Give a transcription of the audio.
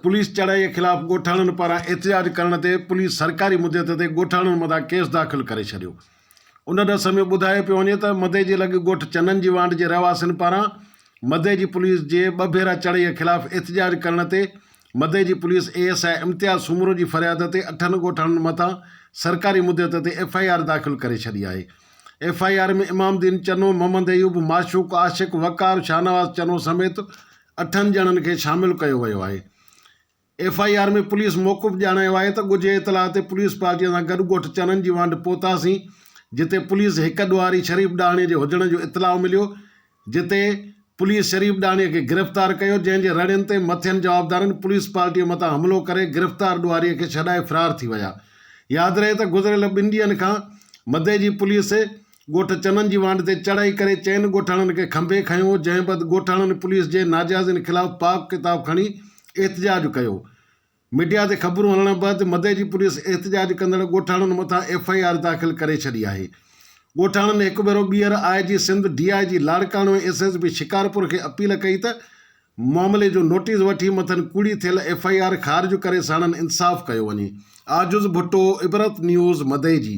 Police चढ़ाई के खिलाफ ॻोठाणनि पारां एहतजाज करण ते पुलिस सरकारी मुद्दत ते ॻोठाणनि मथां केस दाख़िल करे छॾियो। उन ॾस में ॿुधायो पियो वञे त मदे जे लॻ ॻोठ चनन जी वांड जे रहवासियुनि पारां मदे जी पुलिस जे ॿ भेरा चढ़ाई के खिलाफ एहतजाज करण ते मदे जी पुलिस ASI इम्तियाज़ सूमरो जी फरियाद ते 8 ॻोठाणनि मथां सरकारी मुद्दत ते FIR दाख़िल करे छॾी आहे। FIR में इमामदीन चनो, मोहम्मद अयूब, माशूक, आशिक, वकार, शाहनवाज़ चनो समेत 8 ॼणनि खे शामिल कयो वियो आहे। FIR में पुलिस मौक़ूफ़ ॼाणायो आहे त ॻुझे इतलाह ते पुलिस पार्टीअ सां गॾु ॻोठ चनन जी वांड पहुतासीं, जिते पुलिस हिक ॾुआरी शरीफ़ ॾाणीअ जे हुजण जो इतलाउ मिलियो, जिते पुलिस शरीफ़ ॾाणीअ खे गिरफ़्तार कयो, जंहिंजे रड़ियुनि ते मथियनि जवाबदारनि पुलिस पार्टीअ मथां हमिलो करे गिरफ़्तार ॾुआरीअ खे छॾाए फ़रार थी विया। यादि रहे त गुज़िरियल 2 ॾींहंनि खां मदे जी पुलिस ॻोठ चनन जी वांड ते चढ़ाई करे 4 ॻोठाणनि खे खंभे खंयो, जंहिं बदि ॻोठाणनि पुलिस जे नाजाइज़नि ख़िलाफ़ पाक किताब खणी एहतजाज कयो। मीडिया ते ख़बरूं हलण बैदि मदे जी पुलिस एहतजाज कंदड़ ॻोठाणनि मथां FIR दाख़िल करे छॾी आहे। ॻोठाणनि हिकु भेरो ॿीहर IG सिंध, DIG लाड़काणो ऐं SSB शिकारपुर खे अपील कई त मामले जो नोटिस वठी मथनि कूड़ी थियल FIR ख़ारिज करे साणनि इंसाफ़ कयो वञे। आजुज़ भुट्टो, इबरत न्यूज़, मदे जी।